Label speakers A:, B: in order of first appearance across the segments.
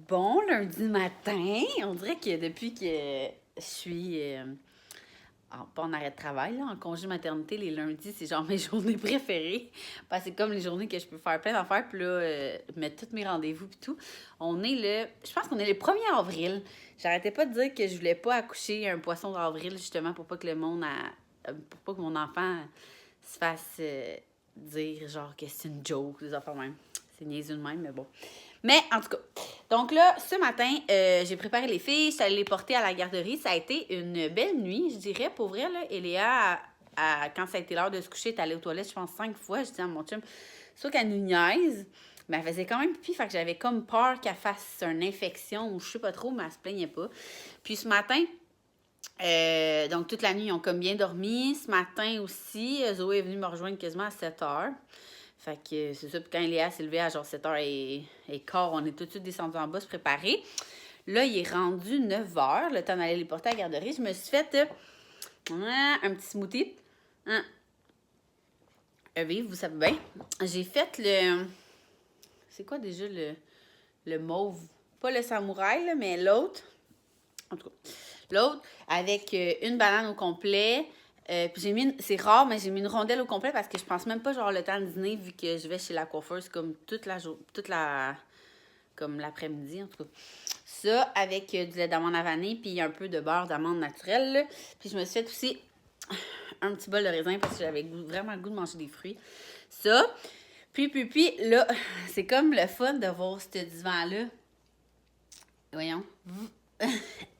A: Bon lundi matin, on dirait que depuis que je suis pas en arrêt de travail, là, en congé maternité, les lundis, c'est genre mes journées préférées. Parce que c'est comme les journées que je peux faire plein d'affaires, puis là, mettre tous mes rendez-vous puis tout. Je pense qu'on est le 1er avril. J'arrêtais pas de dire que je voulais pas accoucher un poisson d'avril, justement, pour pas que le monde, pour pas que mon enfant se fasse dire genre que c'est une joke, des affaires même. C'est niaiseux de même, mais bon. Mais en tout cas, donc là, ce matin, j'ai préparé les filles, je suis allée les porter à la garderie. Ça a été une belle nuit, je dirais. Pour vrai, là, Eléa, quand ça a été l'heure de se coucher, elle est allée aux toilettes, je pense, 5 fois. Je dis à mon chum, c'est sûr qu'elle nous niaise, mais elle faisait quand même pipi, fait que j'avais comme peur qu'elle fasse une infection ou je sais pas trop, mais elle se plaignait pas. Puis ce matin, donc toute la nuit, ils ont comme bien dormi. Ce matin aussi, Zoé est venue me rejoindre quasiment à 7 heures. Fait que c'est ça. Puis quand Léa s'est levée à genre 7h15, on est tout de suite descendu en bas se préparer. Là, il est rendu 9h, le temps d'aller les porter à la garderie. Je me suis fait un petit smoothie. Vive, vous savez bien. J'ai fait le... C'est quoi déjà le mauve? Pas le samouraï, là, mais l'autre. En tout cas, l'autre avec une banane au complet. Puis j'ai mis, c'est rare, mais j'ai mis une rondelle au complet parce que je pense même pas genre le temps de dîner vu que je vais chez la coiffeuse comme comme l'après-midi en tout cas. Ça avec du lait d'amande à vanille puis un peu de beurre d'amande naturel. Là. Puis je me suis fait aussi un petit bol de raisin parce que j'avais vraiment le goût de manger des fruits. Ça. Puis là, c'est comme le fun de voir ce divan-là. Voyons.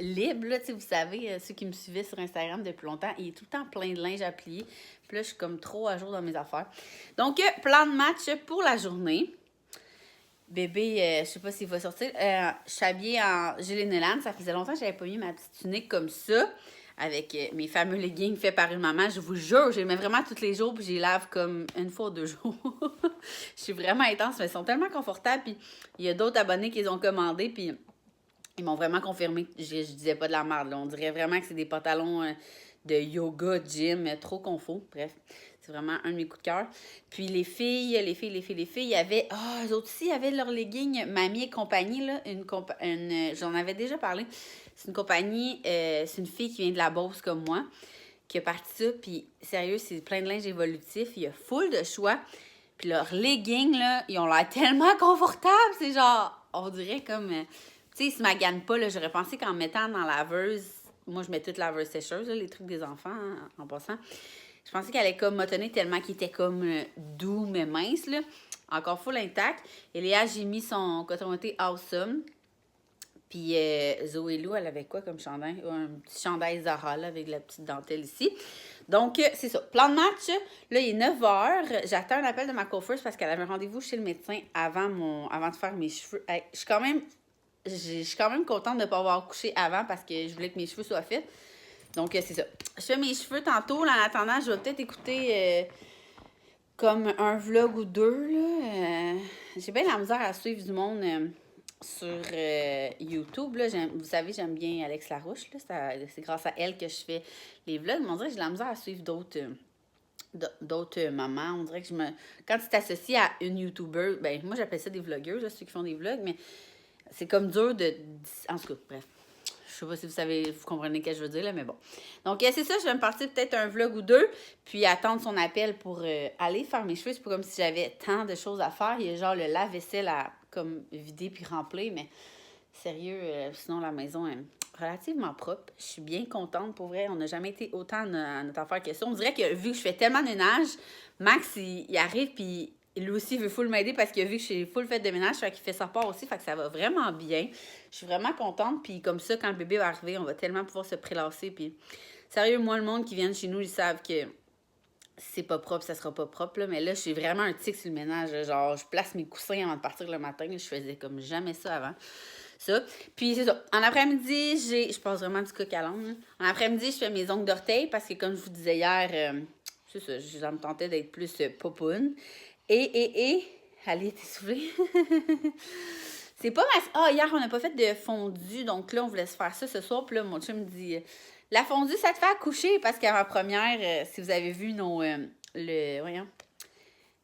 A: Libre, là, tu sais, vous savez, ceux qui me suivaient sur Instagram depuis longtemps, il est tout le temps plein de linge à plier. Puis là, je suis comme trop à jour dans mes affaires. Donc, plan de match pour la journée. Bébé, je sais pas s'il va sortir. Je suis habillée en gilet Nélan. Ça faisait longtemps que j'avais pas mis ma petite tunique comme ça. Avec mes fameux leggings faits par une maman. Je vous jure, je les mets vraiment tous les jours. Puis je les lave comme une fois ou 2 jours. Je suis vraiment intense, mais ils sont tellement confortables. Puis il y a d'autres abonnés qui les ont commandés. Puis ils m'ont vraiment confirmé que je disais pas de la merde. Là. On dirait vraiment que c'est des pantalons de yoga, gym, trop confort. Bref, c'est vraiment un de mes coups de cœur. Puis les filles, il y avait... eux autres aussi, il y avait leurs leggings Mamie et compagnie. Là, j'en avais déjà parlé. C'est une compagnie, c'est une fille qui vient de la Beauce comme moi, qui a parti ça. Puis sérieux, c'est plein de linge évolutif. Il y a full de choix. Puis leurs leggings, là, ils ont l'air tellement confortables. C'est genre, on dirait comme... tu sais, ils se maganent pas, là. J'aurais pensé qu'en mettant dans la laveuse, moi, je mets toute laveuse sécheuse, là, les trucs des enfants, hein, en passant. Je pensais qu'elle allait comme motonner tellement qu'il était comme doux, mais mince, là. Encore full intact. Et Léa, j'ai mis son coton-ouaté Awesome. Puis Zoé Lou, elle avait quoi comme chandail? Un petit chandail Zara, là, avec la petite dentelle ici. Donc, c'est ça. Plan de match, là, il est 9h. J'attends un appel de ma coiffeuse parce qu'elle avait un rendez-vous chez le médecin avant de faire mes cheveux. Hey, je suis quand même contente de ne pas avoir couché avant parce que je voulais que mes cheveux soient faits. Donc, c'est ça. Je fais mes cheveux tantôt. Là, en attendant, je vais peut-être écouter comme un vlog ou deux. Là. J'ai bien la misère à suivre du monde sur YouTube. Là. Vous savez, j'aime bien Alex Larouche. Là. C'est grâce à elle que je fais les vlogs. Mais on dirait que j'ai la misère à suivre d'autres mamans. On dirait que quand tu t'associes à une YouTuber, ben moi, j'appelle ça des vlogueurs, là, ceux qui font des vlogs, mais... C'est comme dur de... En tout cas, bref. Je sais pas si vous comprenez ce que je veux dire, là, mais bon. Donc, c'est ça, je vais me partir peut-être un vlog ou deux, puis attendre son appel pour aller faire mes cheveux. C'est pas comme si j'avais tant de choses à faire. Il y a genre le lave-vaisselle à comme vider puis remplir, mais sérieux, sinon la maison est relativement propre. Je suis bien contente, pour vrai. On n'a jamais été autant à notre affaire que ça. On dirait que vu que je fais tellement de ménage, Max, il arrive, puis... Lui aussi, il veut full m'aider parce qu'il a vu que je suis full fait de ménage, fait qu'il fait sa part aussi, fait que ça va vraiment bien. Je suis vraiment contente, puis comme ça, quand le bébé va arriver, on va tellement pouvoir se prélasser, puis sérieux, moi, le monde qui vient chez nous, ils savent que c'est pas propre, ça sera pas propre, là, mais là, je suis vraiment un tic sur le ménage, là, genre, je place mes coussins avant de partir le matin, je faisais comme jamais ça avant. Ça. Puis c'est ça. En après-midi, je passe vraiment du coq à l'âne. En après-midi, je fais mes ongles d'orteil parce que, comme je vous disais hier, c'est ça, ça me tentait d'être plus popoune. Allez, t'es soufflée? C'est pas ma... Ah, hier, on n'a pas fait de fondue, donc là, on voulait se faire ça ce soir. Puis là, mon chum me dit, la fondue, ça te fait accoucher, parce qu'à ma première, si vous avez vu voyons,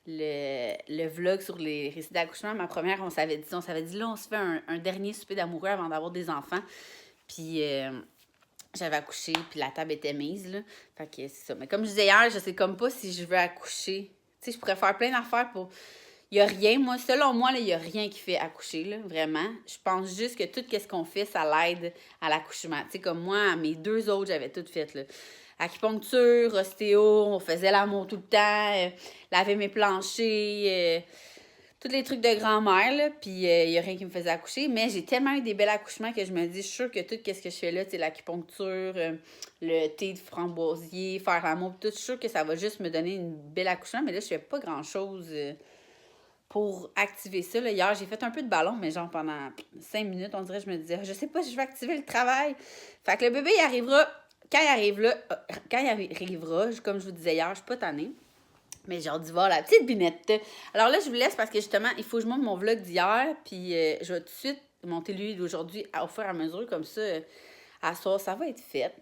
A: le vlog sur les récits d'accouchement, ma première, on s'avait dit là, on se fait un dernier souper d'amoureux avant d'avoir des enfants. Puis j'avais accouché, puis la table était mise, là. Fait que c'est ça. Mais comme je disais hier, je sais comme pas si je veux accoucher. Tu sais, je pourrais faire plein d'affaires pour... Il y a rien, moi, selon moi, il y a rien qui fait accoucher, là, vraiment. Je pense juste que tout ce qu'on fait, ça l'aide à l'accouchement. Tu sais, comme moi, mes 2 autres, j'avais tout fait, là. Acupuncture, ostéo, on faisait l'amour tout le temps, laver mes planchers, tous les trucs de grand-mère, là, puis il n'y a rien qui me faisait accoucher. Mais j'ai tellement eu des bels accouchements que je me dis, je suis sûre que tout ce que je fais là, tu sais, l'acupuncture, le thé de framboisier, faire l'amour, tout, je suis sûre que ça va juste me donner une belle accouchement. Mais là, je fais pas grand-chose pour activer ça. Là. Hier, j'ai fait un peu de ballon, mais genre pendant 5 minutes, on dirait, je me disais, je sais pas si je vais activer le travail. Fait que le bébé, il arrivera, quand il arrivera, comme je vous disais hier, je suis pas tannée. Mais j'ai hâte d'y voir la petite binette. Alors là, je vous laisse parce que justement, il faut que je monte mon vlog d'hier. Puis je vais tout de suite monter lui d'aujourd'hui au fur et à mesure. Comme ça, à soir, ça va être fait.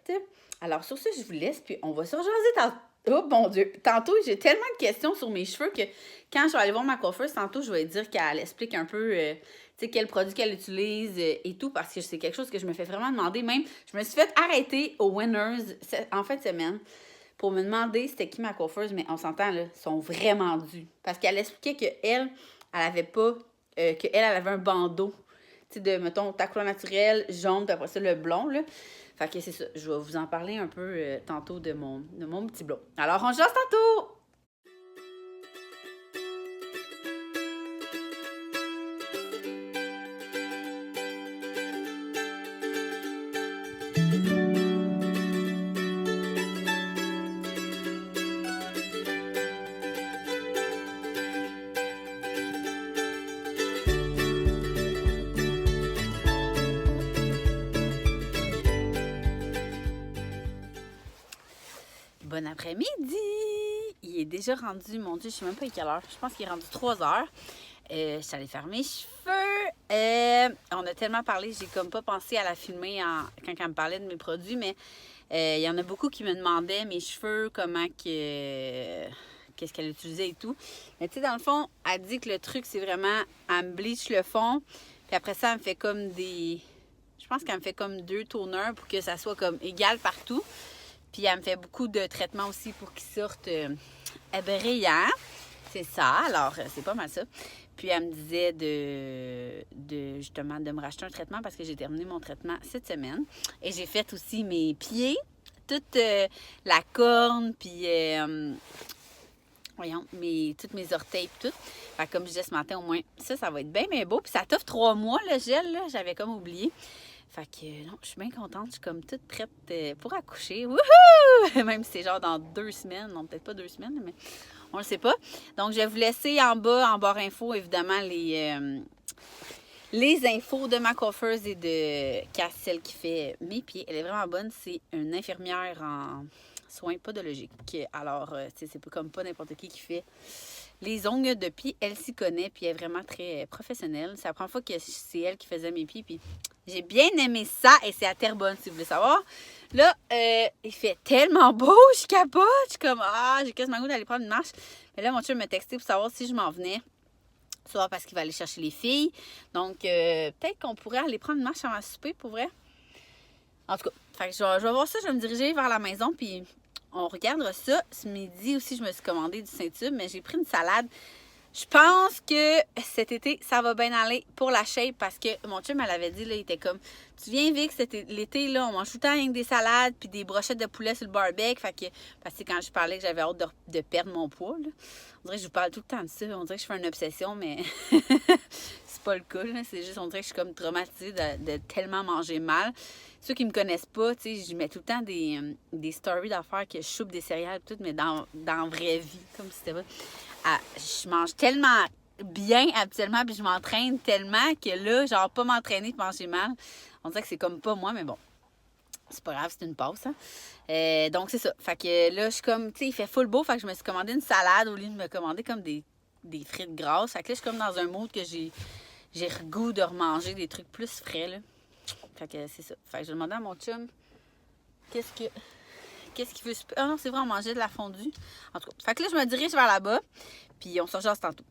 A: Alors sur ce, je vous laisse. Puis on va se rejaser tantôt. Oh mon Dieu! Tantôt, j'ai tellement de questions sur mes cheveux que quand je vais aller voir ma coiffeuse, tantôt, je vais lui dire qu'elle explique un peu tu sais, quel produit qu'elle utilise et tout, parce que c'est quelque chose que je me fais vraiment demander. Même, je me suis fait arrêter au Winners en fin de semaine pour me demander c'était qui ma coiffeuse, mais on s'entend, là, sont vraiment dus. Parce qu'elle expliquait qu'elle, elle avait pas, elle avait un bandeau, tu sais, de, mettons, ta couleur naturelle, jaune, puis après ça, le blond, là. Fait que c'est ça, je vais vous en parler un peu tantôt de mon petit blond. Alors, on se jase tantôt! Bon après-midi! Il est déjà rendu, mon Dieu, je sais même pas à quelle heure. Je pense qu'il est rendu 3 heures. Je suis allée faire mes cheveux. On a tellement parlé, j'ai comme pas pensé à la filmer quand elle me parlait de mes produits, mais il y en a beaucoup qui me demandaient mes cheveux, comment que... qu'est-ce qu'elle utilisait et tout. Mais tu sais, dans le fond, elle dit que le truc, c'est vraiment, elle me bleach le fond, puis après ça, elle me fait comme des... Je pense qu'elle me fait comme 2 toners pour que ça soit comme égal partout. Puis elle me fait beaucoup de traitements aussi pour qu'ils sortent brillants. C'est ça, alors c'est pas mal ça. Puis elle me disait justement de me racheter un traitement parce que j'ai terminé mon traitement cette semaine. Et j'ai fait aussi mes pieds, toute la corne, puis voyons, toutes mes orteils et tout. Fait que comme je disais ce matin, au moins, ça va être bien, bien beau. Puis ça t'offre 3 mois, le gel, là, j'avais comme oublié. Fait que non, je suis bien contente. Je suis comme toute prête pour accoucher. Wouhou! Même si c'est genre dans 2 semaines. Non, peut-être pas 2 semaines, mais on le sait pas. Donc, je vais vous laisser en barre info, évidemment, les infos de ma coiffeuse et de Cass, celle qui fait mes pieds. Elle est vraiment bonne. C'est une infirmière en soins podologiques. Alors, c'est comme pas n'importe qui fait les ongles de pied. Elle s'y connaît, puis elle est vraiment très professionnelle. C'est la première fois que c'est elle qui faisait mes pieds, puis j'ai bien aimé ça, et c'est à Terrebonne, si vous voulez savoir. Là, il fait tellement beau, je capote. Je suis comme, j'ai quasiment le goût d'aller prendre une marche. Mais là, mon chum m'a texté pour savoir si je m'en venais. Soit parce qu'il va aller chercher les filles. Donc, peut-être qu'on pourrait aller prendre une marche avant le souper, pour vrai. En tout cas, fait que je vais voir ça, je vais me diriger vers la maison, puis on regardera ça. Ce midi aussi, je me suis commandé du Saint-Tube, mais j'ai pris une salade. Je pense que cet été, ça va bien aller pour la shape parce que mon chum, elle avait dit, là, il était comme, tu viens, Vic, l'été, là, on mange tout le temps rien que des salades puis des brochettes de poulet sur le barbecue. Fait que, parce que quand je parlais que j'avais hâte de perdre mon poids, là, on dirait que je vous parle tout le temps de ça. On dirait que je fais une obsession, mais c'est pas le cas, là. C'est juste, on dirait que je suis comme traumatisée de tellement manger mal. Ceux qui me connaissent pas, tu sais, je mets tout le temps des stories d'affaires que je soupe des céréales et tout, mais dans la vraie vie, comme si c'était pas... je mange tellement bien habituellement, puis je m'entraîne tellement que là, genre, pas m'entraîner et manger mal, on dirait que c'est comme pas moi, mais bon, c'est pas grave, c'est une passe, hein. Donc, c'est ça. Fait que là, je suis comme, tu sais, il fait full beau, fait que je me suis commandé une salade au lieu de me commander comme des frites grasses. Fait que là, je suis comme dans un mood que j'ai le goût de remanger des trucs plus frais, là. Fait que c'est ça. Fait que je demandais à mon chum, qu'est-ce qu'est-ce qu'il veut souper? Ah non, c'est vrai, on mangeait de la fondue. En tout cas, fait que là, je me dirige vers là-bas, puis on se rejase tantôt.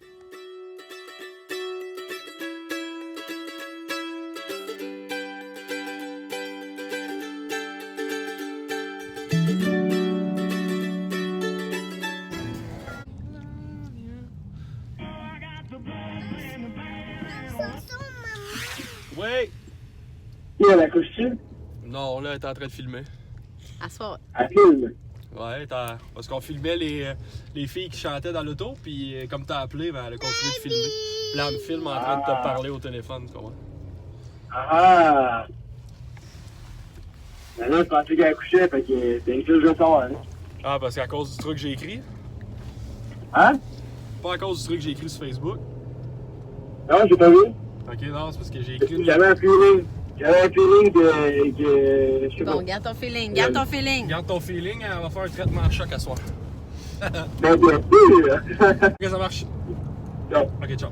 B: Oui!
C: Qui elle accouche-tu?
B: Non, là, elle est en train de filmer.
A: À soir.
C: Elle filme.
B: Ouais, parce qu'on filmait les filles qui chantaient dans l'auto, puis comme t'as appelé, ben, elle a continué de filmer. Puis là, elle me filme en train de te parler au téléphone, tu comprends?
C: Ah! Mais là, je pensais qu'elle accouchait, fait que c'est une chose de savoir, hein?
B: Ah, parce qu'à cause du truc que j'ai écrit?
C: Hein?
B: Pas à cause du truc que j'ai écrit sur Facebook?
C: Non, j'ai pas vu.
B: Ok, non, c'est parce que j'ai écrit une...
C: J'avais un feeling. J'avais un feeling que je sais
A: Bon,
C: pas.
A: garde ton feeling, garde ton feeling.
B: Garde ton feeling, elle va faire un traitement choc à soir.
C: Ben, bien sûr!
B: Ok, ça marche.
C: Non.
B: Ok, ciao.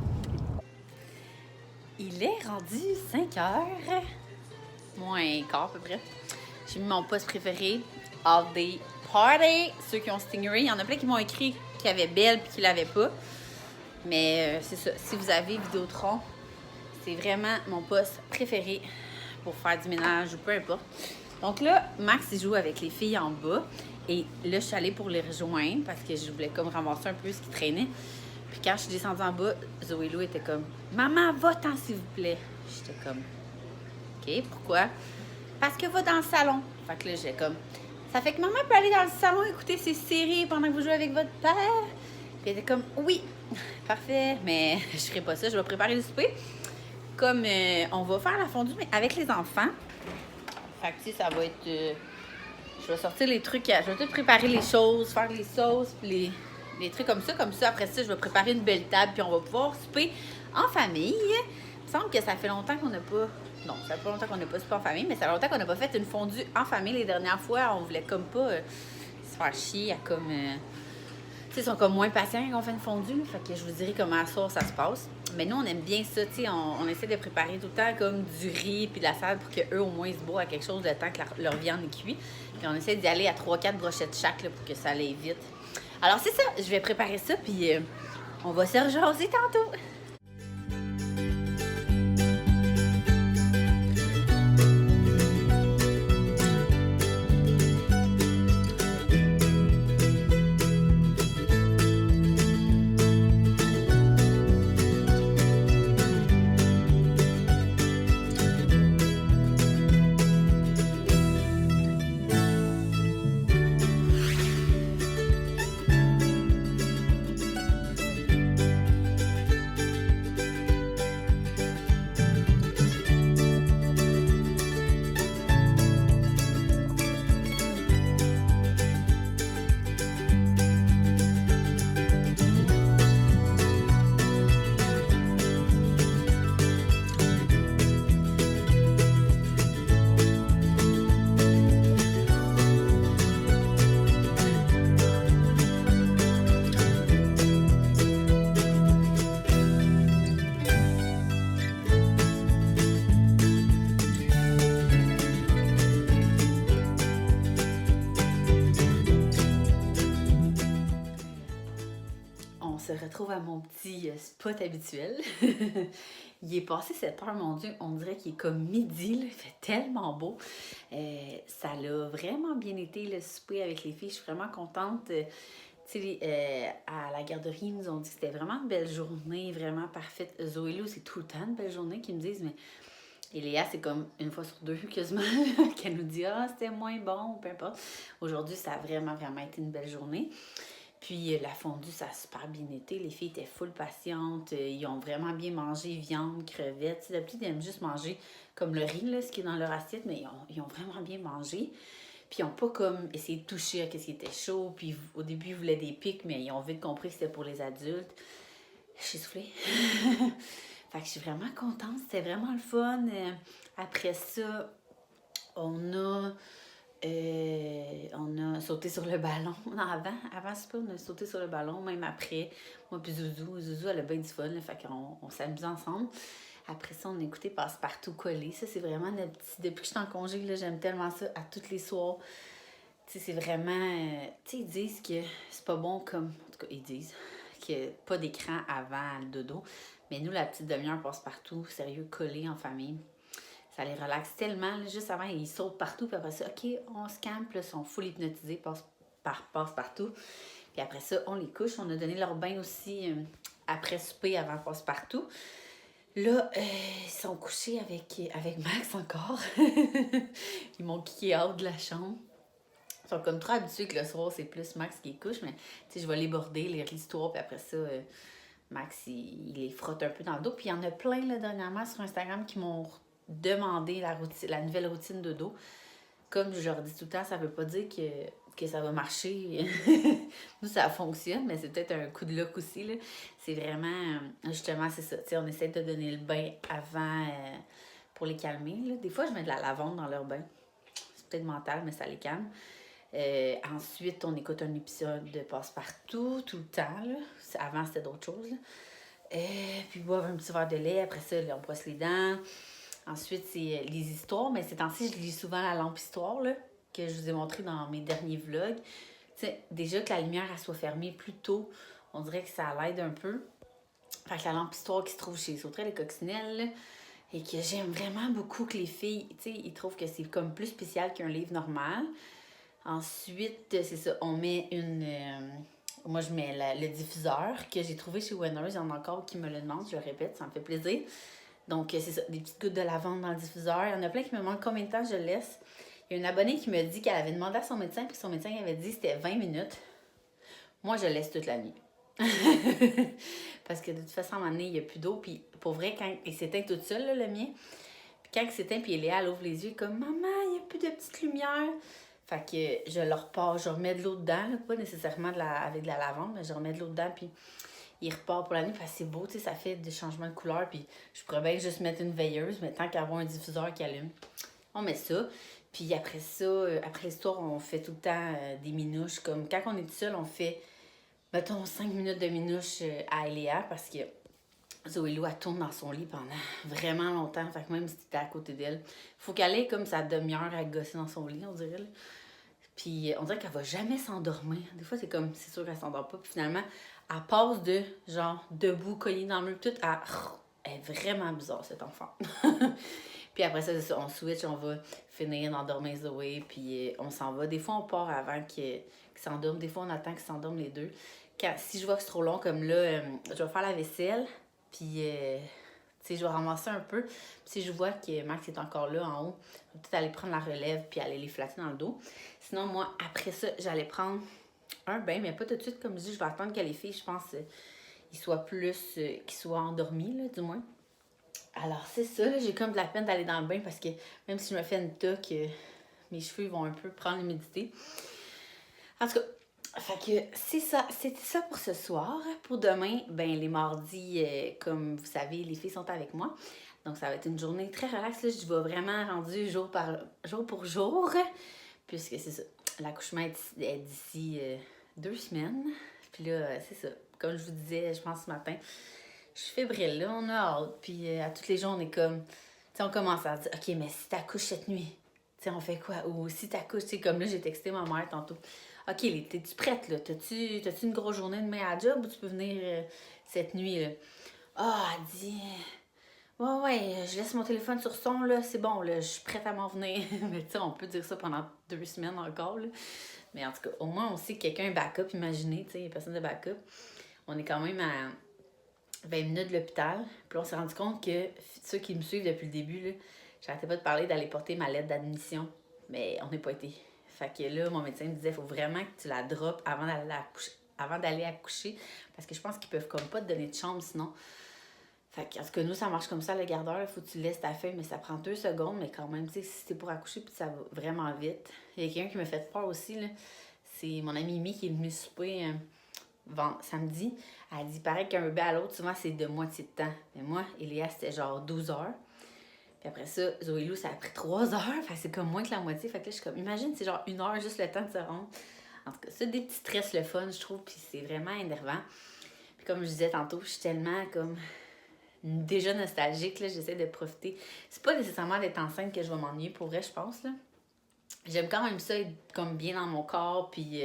A: Il est rendu 5 heures, moins quart à peu près. J'ai mis mon poste préféré, All Day Party. Ceux qui ont Stingray, il y en a plein qui m'ont écrit qu'il y avait Belle puis qu'il l'avait pas. Mais c'est ça, si vous avez Vidéotron, c'est vraiment mon poste préféré pour faire du ménage ou peu importe. Donc là, Max, il joue avec les filles en bas. Et là, je suis allée pour les rejoindre parce que je voulais comme ramasser un peu ce qui traînait. Puis quand je suis descendue en bas, Zoé Lou était comme « Maman, va-t'en s'il vous plaît. » J'étais comme « OK, pourquoi? » Parce que va dans le salon. Fait que là, j'ai comme « Ça fait que maman peut aller dans le salon écouter ses séries pendant que vous jouez avec votre père? » Puis elle était comme « Oui, parfait, mais je ferai pas ça, je vais préparer le souper. » Comme on va faire la fondue mais avec les enfants. Fait que tu sais, ça va être... je vais sortir les trucs, je vais tout préparer les choses, faire les sauces, puis les trucs comme ça. Comme ça, après ça, je vais préparer une belle table, puis on va pouvoir souper en famille. Il me semble que ça fait longtemps qu'on n'a pas... Non, ça fait pas longtemps qu'on n'a pas soupé en famille, mais ça fait longtemps qu'on n'a pas fait une fondue en famille. Les dernières fois, on voulait comme pas se faire chier à comme... tu sais, ils sont comme moins patients quand on fait une fondue. Fait que je vous dirai comment à soir ça se passe. Mais nous, on aime bien ça, tu sais, on essaie de préparer tout le temps comme du riz puis de la salade pour qu'eux, au moins, ils se boivent à quelque chose le temps que leur viande est cuite. Puis on essaie d'y aller à 3-4 brochettes chaque là, pour que ça aille vite. Alors, c'est ça, je vais préparer ça, puis on va se rejaser tantôt. Se retrouve à mon petit spot habituel. Il est passé 7 heures, mon Dieu, on dirait qu'il est comme midi, là. Il fait tellement beau. Ça l'a vraiment bien été, le souper avec les filles. Je suis vraiment contente. Tu sais, à la garderie, ils nous ont dit que c'était vraiment une belle journée, vraiment parfaite. Zoé Lou, c'est tout le temps une belle journée qu'ils me disent, mais... Et Léa, c'est comme une fois sur deux, quasiment, qu'elle nous dit « Ah, c'était moins bon », peu importe. Aujourd'hui, ça a vraiment, vraiment été une belle journée. Puis la fondue, ça a super bien été. Les filles étaient full patientes. Ils ont vraiment bien mangé viande, crevettes. D'habitude, ils aiment juste manger comme le riz, là, ce qui est dans leur assiette, mais ils ont vraiment bien mangé. Puis ils n'ont pas comme essayé de toucher à ce qui était chaud. Puis au début, ils voulaient des pics, mais ils ont vite compris que c'était pour les adultes. Je suis soufflée. Fait que je suis vraiment contente. C'était vraiment le fun. Après ça, on a sauté sur le ballon. Non, avant ce pas, on a sauté sur le ballon, même après. Moi puis Zouzou. Zouzou, elle a bien du fun, là, fait qu'on s'amuse ensemble. Après ça, on a écouté Passe-Partout collé. Ça, c'est vraiment notre petit... Depuis que je suis en congé, là, j'aime tellement ça à tous les soirs. Tu sais, c'est vraiment... tu sais, ils disent que c'est pas bon comme... En tout cas, ils disent que pas d'écran avant le dodo. Mais nous, la petite demi-heure passe partout, sérieux, collés en famille. Ça les relaxe tellement. Là, juste avant, ils sautent partout. Puis après ça, OK, on se calme. Puis là, ils sont full hypnotisés, passe partout. Puis après ça, on les couche. On a donné leur bain aussi après souper, avant passe partout. Là, ils sont couchés avec Max encore. Ils m'ont kické out de la chambre. Ils sont comme trop habitués que le soir, c'est plus Max qui les couche. Mais tu sais, je vais les border, les ristoirs. Puis après ça, Max, il les frotte un peu dans le dos. Puis il y en a plein, là, dernièrement, sur Instagram qui m'ont demandé la nouvelle routine de dos. Comme je leur dis tout le temps, ça veut pas dire que ça va marcher. Nous, ça fonctionne, mais c'est peut-être un coup de luck aussi, là. C'est vraiment... justement, c'est ça. Tu sais, on essaie de donner le bain avant pour les calmer, là. Des fois, je mets de la lavande dans leur bain. C'est peut-être mental, mais ça les calme. Ensuite, on écoute un épisode de Passe-Partout, tout le temps, là. Avant, c'était d'autres choses, là. Puis boire un petit verre de lait. Après ça, là, on brosse les dents. Ensuite, c'est les histoires. Mais ces temps-ci, je lis souvent la lampe histoire, là, que je vous ai montré dans mes derniers vlogs. Tu sais, déjà que la lumière elle soit fermée plus tôt, on dirait que ça l'aide un peu. Fait que la lampe histoire qui se trouve chez Sauterelle et Coccinelle, là, et que j'aime vraiment beaucoup que les filles, tu sais, ils trouvent que c'est comme plus spécial qu'un livre normal. Ensuite, c'est ça, on met une... moi, je mets le diffuseur que j'ai trouvé chez Winners. Il y en a encore qui me le demandent, je le répète, ça me fait plaisir. Donc, c'est ça, des petites gouttes de lavande dans le diffuseur. Il y en a plein qui me demandent combien de temps je laisse. Il y a une abonnée qui me dit qu'elle avait demandé à son médecin, puis son médecin avait dit que c'était 20 minutes. Moi, je laisse toute la nuit. Parce que de toute façon, à un moment donné, il n'y a plus d'eau. Puis pour vrai, quand il s'éteint tout seul, là, le mien. Puis quand il s'éteint, puis Léa, elle ouvre les yeux comme « Maman, il n'y a plus de petite lumière. » Fait que je le repars, je remets de l'eau dedans, là, pas nécessairement avec de la lavande, mais je remets de l'eau dedans, puis il repart pour la nuit, parce que c'est beau, tu sais, ça fait des changements de couleur, puis je pourrais bien juste mettre une veilleuse, mais tant qu'avoir un diffuseur qui allume, on met ça. Puis après ça, après l'histoire, on fait tout le temps des minouches, comme quand on est tout seul, on fait, mettons, 5 minutes de minouches à Eléa, parce que Zoé Lou, elle tourne dans son lit pendant vraiment longtemps, fait que même si tu à côté d'elle, faut qu'elle ait comme sa demi-heure à gosser dans son lit, on dirait, là. Puis on dirait qu'elle va jamais s'endormir. Des fois, c'est comme, c'est sûr qu'elle s'endort pas. Puis finalement, elle passe de, genre, debout, collée dans le mur, tout à... Elle est vraiment bizarre, cet enfant. Puis après ça, on switch, on va finir d'endormir Zoé, puis on s'en va. Des fois, on part avant qu'il s'endorme. Des fois, on attend qu'ils s'endorment les deux. Si je vois que c'est trop long, comme là, je vais faire la vaisselle, puis... tu sais, je vais ramasser un peu. Puis si je vois que Max est encore là en haut, je vais peut-être aller prendre la relève puis aller les flatter dans le dos. Sinon, moi, après ça, j'allais prendre un bain, mais pas tout de suite. Comme je dis, je vais attendre que les filles, je pense, ils soient plus... qu'ils soient endormis, là, du moins. Alors, c'est ça. Là, j'ai comme de la peine d'aller dans le bain parce que même si je me fais une toque, mes cheveux vont un peu prendre l'humidité. En tout cas, fait que c'est ça, c'était ça pour ce soir. Pour demain, ben les mardis, comme vous savez, les filles sont avec moi. Donc ça va être une journée très relaxe. Là, je vais vraiment rendu jour pour jour. Puisque c'est ça, l'accouchement est d'ici 2 semaines. Puis là, c'est ça. Comme je vous disais, je pense ce matin, je suis fébrile, là, on a hâte. Puis à tous les jours, on est comme, tu sais, on commence à dire, OK, mais si t'accouches cette nuit, tu sais, on fait quoi? Ou si t'accouches, tu sais, comme là, j'ai texté ma mère tantôt. OK, t'es-tu prête, là? T'as-tu une grosse journée demain à job ou tu peux venir cette nuit, là? Ah, elle dit... Ouais, je laisse mon téléphone sur son, là, c'est bon, là, je suis prête à m'en venir. Mais tu sais, on peut dire ça pendant 2 semaines encore, là. Mais en tout cas, au moins, on sait que quelqu'un est backup, imaginez, tu sais, il y a personne de backup. On est quand même à 20 minutes de l'hôpital. Puis là, on s'est rendu compte que ceux qui me suivent depuis le début, là, j'arrêtais pas de parler d'aller porter ma lettre d'admission. Mais on n'est pas été. Fait que là, mon médecin me disait, il faut vraiment que tu la droppes avant d'aller accoucher. Parce que je pense qu'ils peuvent comme pas te donner de chambre sinon. Fait que, en tout cas, nous, ça marche comme ça, le gardeur. Il faut que tu laisses ta feuille, mais ça prend 2 secondes. Mais quand même, tu sais, si c'est pour accoucher, puis ça va vraiment vite. Il y a quelqu'un qui m'a fait peur aussi, là. C'est mon amie Mimi qui est venue souper samedi. Elle dit, pareil qu'un bébé à l'autre, souvent, c'est de moitié de temps. Mais moi, Eléa, c'était genre 12 heures. Puis après ça, Zoé Lou, ça a pris 3 heures. Fait que c'est comme moins que la moitié. Fait que là, je suis comme, imagine, c'est genre 1 heure juste le temps de se rendre. En tout cas, c'est des petits stress le fun, je trouve. Puis c'est vraiment énervant. Puis comme je disais tantôt, je suis tellement comme déjà nostalgique, là. J'essaie de profiter. C'est pas nécessairement d'être enceinte que je vais m'ennuyer, pour vrai, je pense, là. j'aime quand même ça être comme bien dans mon corps, puis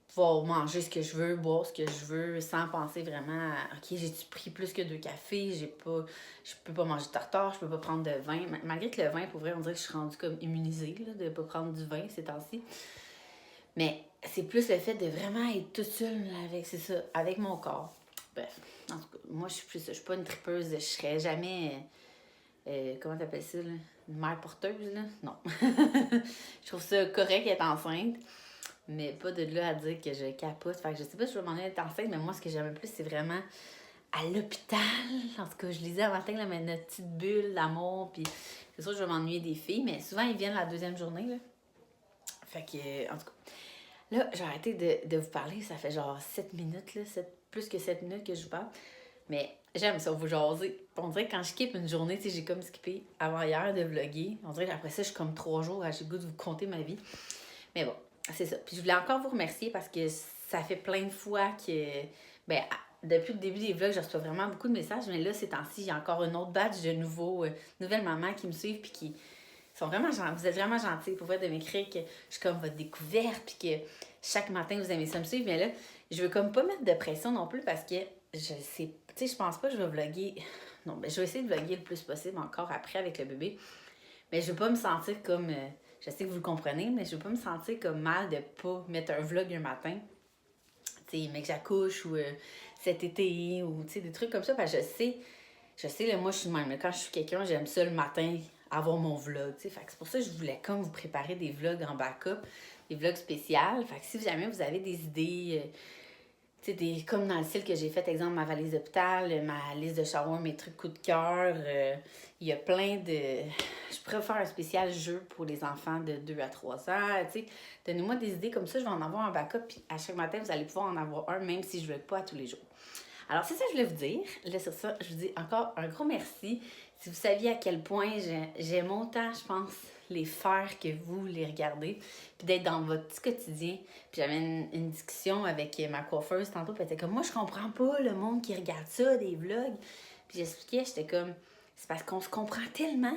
A: pouvoir manger ce que je veux, boire ce que je veux, sans penser vraiment à, OK, j'ai-tu pris plus que 2 cafés, je peux pas manger de tartare, je peux pas prendre de vin. Malgré que le vin, pour vrai, on dirait que je suis rendue comme immunisée là, de pas prendre du vin ces temps-ci. Mais c'est plus le fait de vraiment être toute seule là, avec, c'est ça, avec mon corps. Bref, en tout cas, moi, je suis plus ça. Je suis pas une tripeuse, je serais jamais, comment t'appelles ça, là? Une mère porteuse, là? Non. Je trouve ça correct d'être enceinte, mais pas de là à dire que je capote. Fait que je sais pas si je vais m'en aller être enceinte, mais moi, ce que j'aime le plus, c'est vraiment à l'hôpital. En tout cas, je lisais avant matin là, notre petite bulle d'amour, puis c'est sûr que je vais m'ennuyer des filles, mais souvent, ils viennent la deuxième journée, là. Fait que, en tout cas, là, j'ai arrêté de vous parler, ça fait genre 7 minutes, là, plus que 7 minutes que je vous parle. Mais j'aime ça, vous jaser. On dirait que quand je skippe une journée, tu sais, j'ai comme skippé avant hier de vlogger. On dirait qu'après ça, je suis comme 3 jours, j'ai le goût de vous conter ma vie. Mais bon, c'est ça. Puis je voulais encore vous remercier parce que ça fait plein de fois que, ben, depuis le début des vlogs, je reçois vraiment beaucoup de messages. Mais là, ces temps-ci, j'ai encore une autre batch de nouvelles mamans qui me suivent puis qui sont vraiment gentils. Vous êtes vraiment gentils pour vrai de m'écrire que je suis comme votre découverte puis que chaque matin, vous aimez ça me suivre. Mais là, je veux comme pas mettre de pression non plus parce que je sais, tu sais, je pense pas que je vais vlogger. Non, ben, je vais essayer de vlogger le plus possible encore après avec le bébé. Mais je veux pas me sentir comme. Je sais que vous le comprenez, mais je veux pas me sentir comme mal de pas mettre un vlog un matin. Tu sais, mais que j'accouche ou cet été ou tu sais, des trucs comme ça. Parce que je sais, là, moi, je suis de même. Là, quand je suis quelqu'un, j'aime ça le matin avoir mon vlog. Tu sais, fait que c'est pour ça que je voulais comme vous préparer des vlogs en backup, des vlogs spéciaux. Fait que si jamais vous avez des idées. Tu sais, comme dans le style que j'ai fait, exemple, ma valise d'hôpital, ma liste de shower, mes trucs coup de cœur. Il y a plein de... Je pourrais faire un spécial jeu pour les enfants de 2 à 3 ans. Tu sais, donnez-moi des idées comme ça, je vais en avoir un backup. Puis à chaque matin, vous allez pouvoir en avoir un, même si je ne le veux pas à tous les jours. Alors, c'est ça que je voulais vous dire. Là, sur ça, je vous dis encore un gros merci. Si vous saviez à quel point j'aime autant, je pense, les faire que vous les regardez, puis d'être dans votre petit quotidien. Puis j'avais une discussion avec ma coiffeuse tantôt, puis elle était comme, moi, je comprends pas le monde qui regarde ça, des vlogs. Puis j'expliquais, j'étais comme, c'est parce qu'on se comprend tellement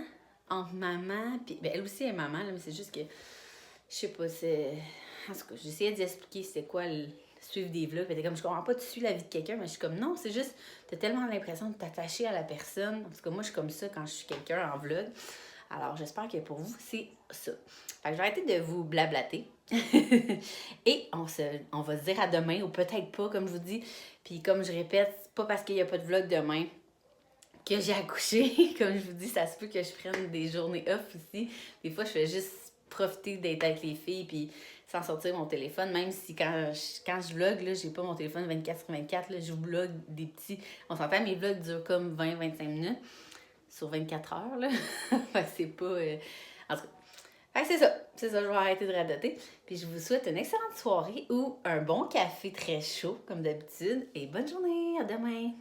A: entre maman, puis ben, elle aussi est maman, là, mais c'est juste que, je sais pas, c'est... En tout cas, j'essayais d'expliquer c'était quoi suivre des vlogs. Puis elle était comme, je comprends pas, tu suis la vie de quelqu'un, mais je suis comme, non, c'est juste, t'as tellement l'impression de t'attacher à la personne. En tout cas, moi, je suis comme ça quand je suis quelqu'un en vlog. Alors, j'espère que pour vous, c'est ça. Fait que je vais arrêter de vous blablater. Et on va se dire à demain, ou peut-être pas, comme je vous dis. Puis comme je répète, c'est pas parce qu'il n'y a pas de vlog demain que j'ai accouché. Comme je vous dis, ça se peut que je prenne des journées off aussi. Des fois, je fais juste profiter d'être avec les filles, puis sans sortir mon téléphone. Même si quand je vlog, là, j'ai pas mon téléphone 24/24, là, je vlog des petits... On s'entend, mes vlogs durent comme 20-25 minutes. Sur 24 heures, là. C'est pas... En tout cas, c'est ça, je vais arrêter de radoter. Puis je vous souhaite une excellente soirée ou un bon café très chaud, comme d'habitude. Et bonne journée, à demain!